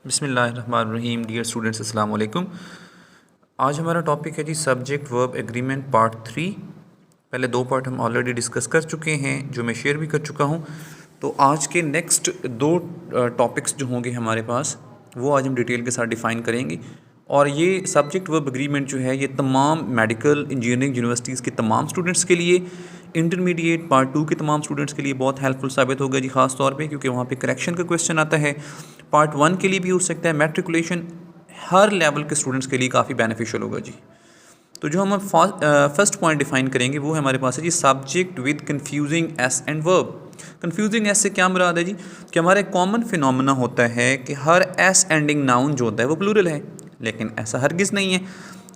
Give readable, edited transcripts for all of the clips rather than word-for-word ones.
बिस्मिल्लाहिर्रहमानिर्रहीम। Dear students, अस्सलाम वालेकुम। आज हमारा टॉपिक है जी सब्जेक्ट वर्ब एग्रीमेंट पार्ट 3। पहले 2 पार्ट हम ऑलरेडी डिस्कस कर चुके हैं, जो मैं शेयर भी कर चुका हूं। तो आज के नेक्स्ट 2 टॉपिक्स जो होंगे हमारे पास, वो आज हम डिटेल के साथ डिफ़ाइन करेंगे। और ये सब्जेक्ट वर्ब एग्रीमेंट जो है, ये तमाम मेडिकल इंजीनियरिंग यूनिवर्सिटीज़ के तमाम स्टूडेंट्स के लिए, इंटरमीडिएट पार्ट 2 के तमाम स्टूडेंट्स के लिए बहुत हेल्पफुल साबित होगा जी, ख़ास तौर पे क्योंकि वहाँ पे करेक्शन का क्वेश्चन आता है। पार्ट 1 के लिए भी हो सकता है, मैट्रिकुलेशन हर लेवल के स्टूडेंट्स के लिए काफ़ी बेनिफिशियल होगा जी। तो जो हम फर्स्ट पॉइंट डिफाइन करेंगे वो हमारे पास है जी subject with confusing S and verb. Confusing S से क्या मुराद है जी, कि हमारा एक कॉमन फिनोमेना होता है कि हर एस एंडिंग नाउन जो होता है वो प्लूरल है, लेकिन ऐसा हरगिज़ नहीं है।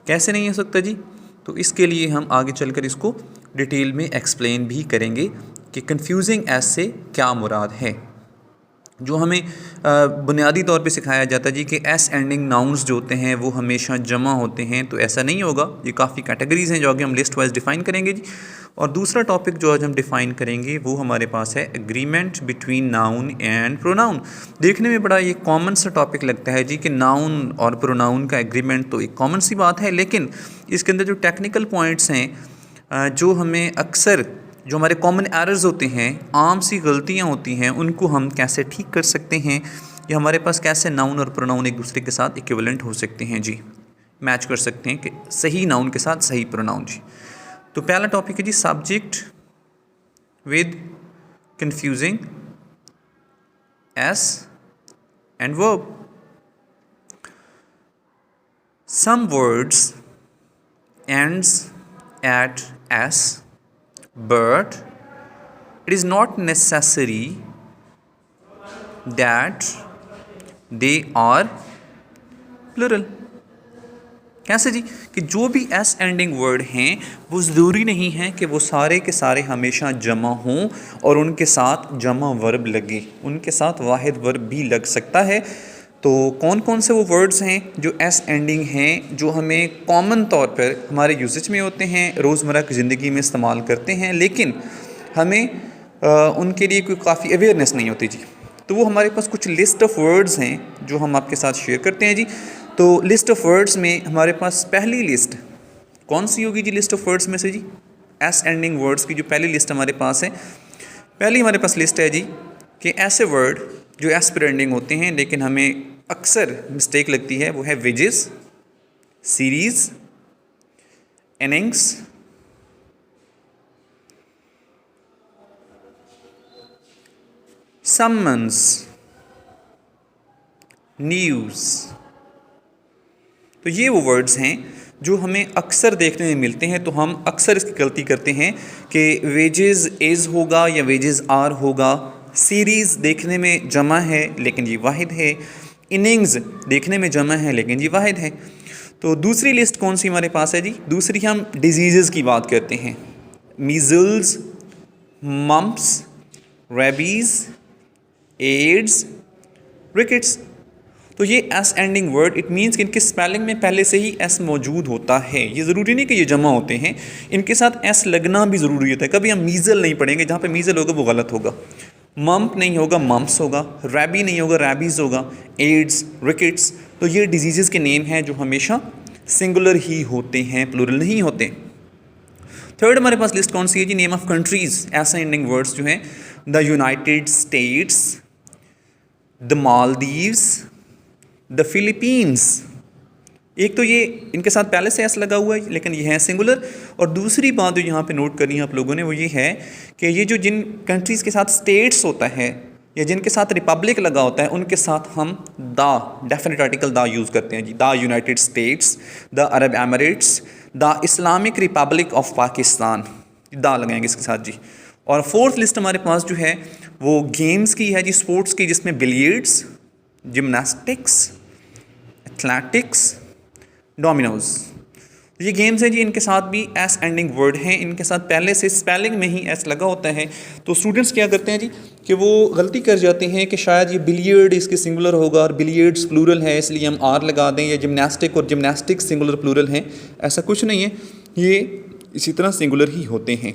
कैसे नहीं हो सकता जी? तो इसके लिए हम आगे चलकर इसको डिटेल में एक्सप्लेन भी करेंगे कि कंफ्यूजिंग एस से क्या मुराद है। जो हमें बुनियादी तौर पे सिखाया जाता है जी कि एस एंडिंग नाउन्स जो होते हैं वो हमेशा जमा होते हैं, तो ऐसा नहीं होगा। ये काफ़ी कैटेगरीज़ हैं जो आगे हम लिस्ट वाइज डिफ़ाइन करेंगे जी। और दूसरा टॉपिक जो आज हम डिफ़ाइन करेंगे वो हमारे पास है agreement between noun and pronoun. देखने में बड़ा ये कॉमन सा टॉपिक लगता है जी कि नाउन और प्रोनाउन का एग्रीमेंट तो एक कॉमन सी बात है, लेकिन इसके अंदर जो टेक्निकल पॉइंट्स हैं जो हमें अक्सर जो हमारे कॉमन एरर्स होते हैं, आम सी गलतियाँ होती हैं, उनको हम कैसे ठीक कर सकते हैं, या हमारे पास कैसे नाउन और प्रोनाउन एक दूसरे के साथ इक्विवेलेंट हो सकते हैं जी, मैच कर सकते हैं कि सही नाउन के साथ सही प्रोनाउन जी। तो पहला टॉपिक है जी subject with confusing S and verb. Some words ends at S but it is not necessary that they are plural। कैसे जी? कि जो भी एस एंडिंग वर्ड हैं वो ज़रूरी नहीं है कि वो सारे के सारे हमेशा जमा हों और उनके साथ जमा वर्ब लगे, उनके साथ वाहिद वर्ब भी लग सकता है। तो कौन कौन से वो वर्ड्स हैं जो एस एंडिंग हैं, जो हमें कॉमन तौर पर हमारे यूसेज में होते हैं, रोज़मर्रा की ज़िंदगी में इस्तेमाल करते हैं, लेकिन हमें उनके लिए कोई काफ़ी अवेयरनेस नहीं होती जी। तो वो हमारे पास कुछ लिस्ट ऑफ वर्ड्स हैं जो हम आपके साथ शेयर करते हैं जी। तो लिस्ट ऑफ वर्ड्स में हमारे पास पहली लिस्ट कौन सी होगी जी? लिस्ट ऑफ वर्ड्स में से जी एस एंडिंग वर्ड्स की जो पहली लिस्ट हमारे पास है, पहली हमारे पास लिस्ट है जी कि ऐसे वर्ड जो एस पर एंडिंग होते हैं लेकिन हमें अक्सर मिस्टेक लगती है, वो है wages, series, innings, summons, news. तो ये वो वर्ड्स हैं जो हमें अक्सर देखने में मिलते हैं। तो हम अक्सर इसकी गलती करते हैं कि वेजेस इज़ होगा या वेजेस आर होगा, सीरीज़ देखने में जमा है लेकिन ये वाहिद है, इनिंग्स देखने में जमा है लेकिन ये वाहिद है। तो दूसरी लिस्ट कौन सी हमारे पास है जी? दूसरी हम डिजीज़ की बात करते हैं, measles, mumps, rabies, AIDS, rickets. तो ये S ending word, it means कि इनके स्पेलिंग में पहले से ही एस मौजूद होता है। ये ज़रूरी नहीं कि ये जमा होते हैं, इनके साथ एस लगना भी ज़रूरी होता है। कभी हम मीज़ल नहीं पढ़ेंगे, जहाँ पे मीज़ल होगा वो गलत होगा। मम्प नहीं होगा, मम्प्स होगा। रैबी नहीं होगा, रैबीज़ होगा। AIDS, rickets. तो ये डिजीज़ के नेम हैं जो हमेशा सिंगुलर ही होते हैं, प्लूरल नहीं होते। थर्ड हमारे पास लिस्ट कौन सी है जी? Name of countries. S ending words जो हैं, the United States, the Maldives, the Philippines. एक तो ये इनके साथ पहले से एस लगा हुआ है लेकिन ये है सिंगुलर। और दूसरी बात जो यहाँ पे नोट करनी है आप लोगों ने, वो ये है कि ये जो जिन कंट्रीज़ के साथ स्टेट्स होता है या जिनके साथ रिपब्लिक लगा होता है, उनके साथ हम the definite article the use करते हैं जी। The United States, the Arab Emirates, the Islamic Republic of Pakistan, the लगाएंगे इसके साथ जी। और फोर्थ लिस्ट हमारे पास जो है वो गेम्स की है जी, स्पोर्ट्स की, जिसमें बिलियर्ड्स, जिमनास्टिक्स, एथलेटिक्स, डोमिनोज। ये गेम्स हैं जी, इनके साथ भी एस एंडिंग वर्ड हैं, इनके साथ पहले से स्पेलिंग में ही एस लगा होता है। तो स्टूडेंट्स क्या करते हैं जी कि वो गलती कर जाते हैं कि शायद ये बिलियर्ड इसके सिंगुलर होगा और बिलियर्ड्स प्लूरल है इसलिए हम आर लगा दें, या जिमनास्टिक और जिमनास्टिक्स सिंगुलर प्लूरल हैं। ऐसा कुछ नहीं है, ये इसी तरह सिंगुलर ही होते हैं।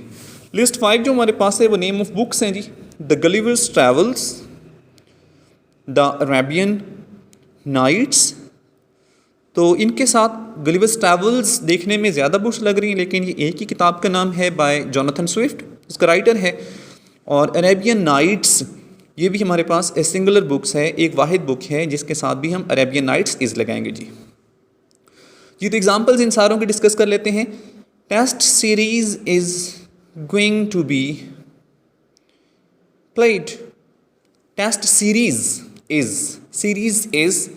लिस्ट 5 जो हमारे पास है वो नेम ऑफ बुक्स हैं जी। The Gulliver's Travels, the Arabian Nights. तो इनके साथ गलिवर्स ट्रैवल्स देखने में ज़्यादा बुक्स लग रही हैं, लेकिन ये एक ही किताब का नाम है, बाय जोनाथन स्विफ्ट, इसका राइटर है। और अरेबियन नाइट्स ये भी हमारे पास सिंगुलर बुक्स है, एक वाहिद बुक है जिसके साथ भी हम अरेबियन नाइट्स इज़ लगाएंगे जी। तो एग्जांपल्स इन सारों के डिस्कस कर लेते हैं। Test series is going to be played. Test series is,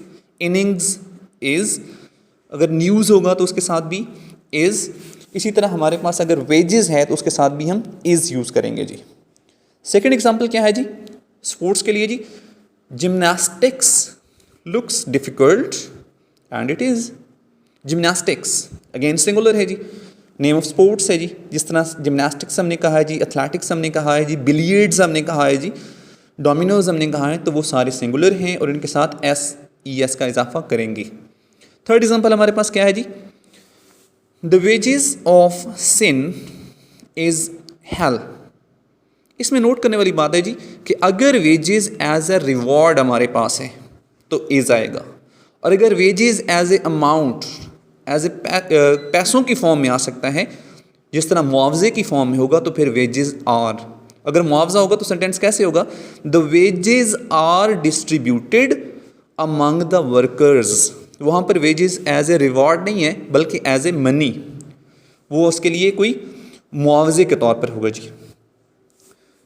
innings is, अगर न्यूज़ होगा तो उसके साथ भी इज़। इसी तरह हमारे पास अगर वेजेस है तो उसके साथ भी हम इज़ यूज़ करेंगे जी। सेकंड एग्जांपल क्या है जी स्पोर्ट्स के लिए जी? Gymnastics looks difficult and it is. Gymnastics again singular है जी, नेम ऑफ स्पोर्ट्स है जी। जिस तरह जिमनास्टिक्स हमने कहा है जी, एथलेटिक्स हमने कहा है जी, बिलियर्ड्स हमने कहा है जी, डोमिनोज हमने कहा है, तो वो सारे सिंगुलर हैं और इनके साथ एस का इजाफा करेंगे। थर्ड एग्जांपल हमारे पास क्या है जी? The wages of sin is hell. इसमें नोट करने वाली बात है जी कि अगर वेजेस एज ए रिवॉर्ड हमारे पास है तो इज़ आएगा, और अगर wages as a amount, as a पैसों की फॉर्म में आ सकता है, जिस तरह मुआवजे की फॉर्म में होगा तो फिर वेजेस आर। अगर मुआवजा होगा तो सेंटेंस कैसे होगा? The wages are distributed among the workers. वहाँ पर वेजेस एज ए रिवॉर्ड नहीं है बल्कि एज ए मनी, वो उसके लिए कोई मुआवजे के तौर पर होगा जी।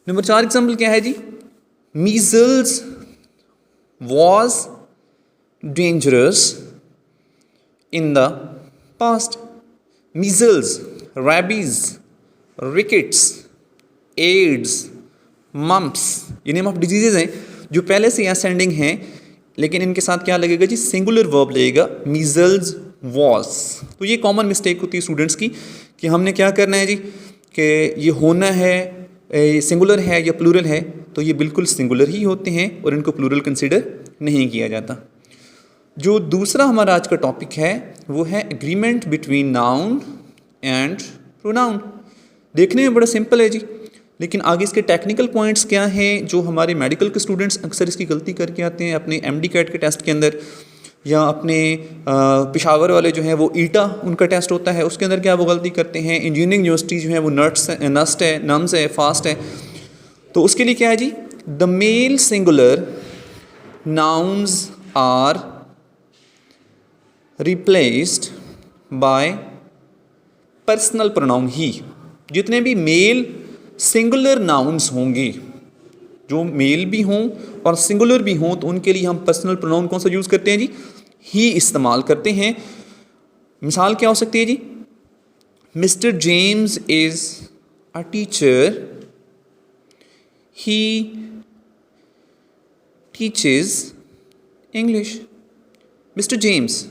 नंबर 4 एग्जाम्पल क्या है जी? Measles was dangerous in the past. Measles, rabies, rickets, AIDS, mumps, ये नेम ऑफ डिजीजेज हैं जो पहले से असेंडिंग हैं, लेकिन इनके साथ क्या लगेगा जी? सिंगुलर वर्ब लगेगा, मीजल्स वॉज। तो ये कॉमन मिस्टेक होती है स्टूडेंट्स की कि हमने क्या करना है जी कि ये होना है सिंगुलर है या प्लूरल है, तो ये बिल्कुल सिंगुलर ही होते हैं और इनको प्लूरल कंसिडर नहीं किया जाता। जो दूसरा हमारा आज का टॉपिक है वो है agreement between noun and pronoun. देखने में बड़ा सिंपल है जी, लेकिन आगे इसके टेक्निकल पॉइंट्स क्या हैं जो हमारे मेडिकल के स्टूडेंट्स अक्सर इसकी गलती करके आते हैं अपने MD कैट के टेस्ट के अंदर, या अपने पेशावर वाले जो हैं वो ईटा उनका टेस्ट होता है उसके अंदर क्या वो गलती करते हैं। इंजीनियरिंग यूनिवर्सिटी जो है वो नस्ट है, नम्स है, फास्ट है। तो उसके लिए क्या है जी? The male singular nouns are replaced by personal pronoun he. जितने भी मेल सिंगुलर नाउन्स होंगे, जो मेल भी हों और सिंगुलर भी हों, तो उनके लिए हम पर्सनल प्रोनाउन कौन सा यूज़ करते हैं जी? ही इस्तेमाल करते हैं। मिसाल क्या हो सकती है जी? Mister James is a teacher, he teaches English. Mister James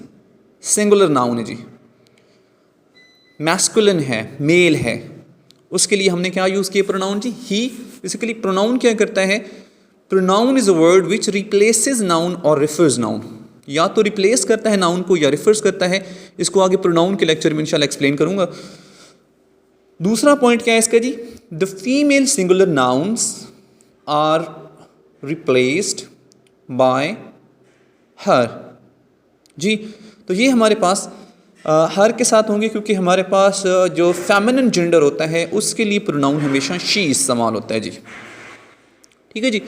singular noun है जी, मैस्कुलिन है, मेल है, उसके लिए हमने क्या यूज़ किया? प्रोनाउन जी, ही। बेसिकली प्रोनाउन क्या करता है? Pronoun is a word which replaces noun और रिफर्स नाउन। या तो रिप्लेस करता है नाउन को या रिफर्स करता है। इसको आगे प्रोनाउन के लेक्चर में इंशाल्लाह एक्सप्लेन करूंगा। दूसरा पॉइंट क्या है इसका जी? The female singular nouns are replaced by her जी। तो ये हमारे पास हर के साथ होंगे, क्योंकि हमारे पास जो फेमिनिन जेंडर होता है उसके लिए प्रोनाउन हमेशा शी इस्तेमाल होता है जी। ठीक है जी,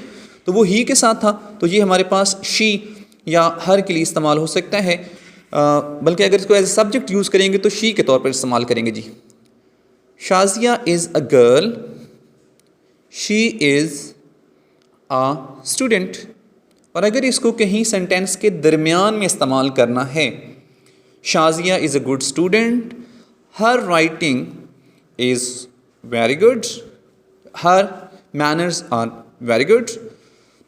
तो वो ही के साथ था, तो ये हमारे पास शी या हर के लिए इस्तेमाल हो सकता है। बल्कि अगर इसको एज ए सब्जेक्ट यूज़ करेंगे तो शी के तौर पर इस्तेमाल करेंगे जी। Shazia is a girl, she is a student. और अगर इसको कहीं सेंटेंस के दरमियान में इस्तेमाल करना है, Shazia is a good student, her writing is very good, her manners are very good.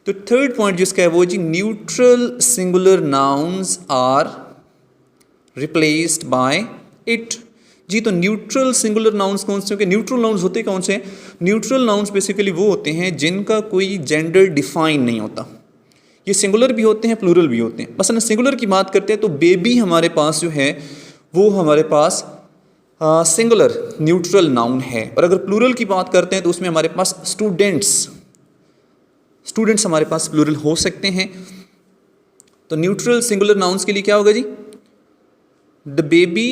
तो थर्ड पॉइंट जिसका है वो जी, neutral singular nouns are replaced by it जी। तो न्यूट्रल सिंगुलर नाउन्स कौन से? न्यूट्रल नाउन्स होते कौन से हैं? न्यूट्रल नाउन्स बेसिकली वो होते हैं जिनका कोई जेंडर डिफाइन नहीं होता। ये सिंगुलर भी होते हैं, प्लूरल भी होते हैं। मसलन सिंगुलर की बात करते हैं तो बेबी हमारे पास जो है वो हमारे पास सिंगुलर न्यूट्रल नाउन है। और अगर प्लूरल की बात करते हैं तो उसमें हमारे पास स्टूडेंट्स हमारे पास प्लूरल हो सकते हैं। तो न्यूट्रल सिंगुलर नाउन्स के लिए क्या होगा जी? The baby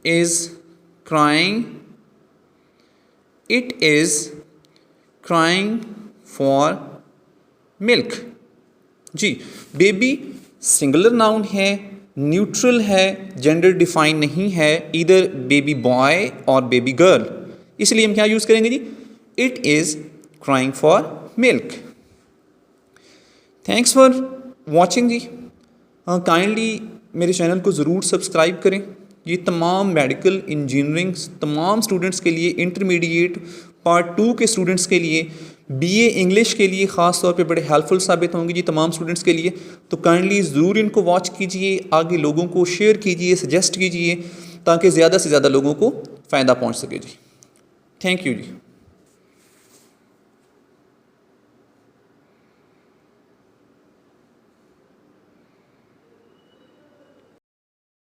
is crying, it is crying for milk. जी, बेबी सिंगुलर नाउन है, न्यूट्रल है, जेंडर डिफाइन नहीं है, इधर बेबी बॉय और बेबी गर्ल, इसलिए हम क्या यूज़ करेंगे जी? It is crying for milk. Thanks for watching जी। काइंडली मेरे चैनल को ज़रूर सब्सक्राइब करें। ये तमाम मेडिकल इंजीनियरिंग तमाम स्टूडेंट्स के लिए, इंटरमीडिएट पार्ट 2 के स्टूडेंट्स के लिए, बीए इंग्लिश के लिए ख़ास तौर पे बड़े हेल्पफुल साबित होंगे जी तमाम स्टूडेंट्स के लिए। तो काइंडली ज़रूर इनको वॉच कीजिए, आगे लोगों को शेयर कीजिए, सजेस्ट कीजिए, ताकि ज़्यादा से ज़्यादा लोगों को फ़ायदा पहुंच सके जी। Thank you ji.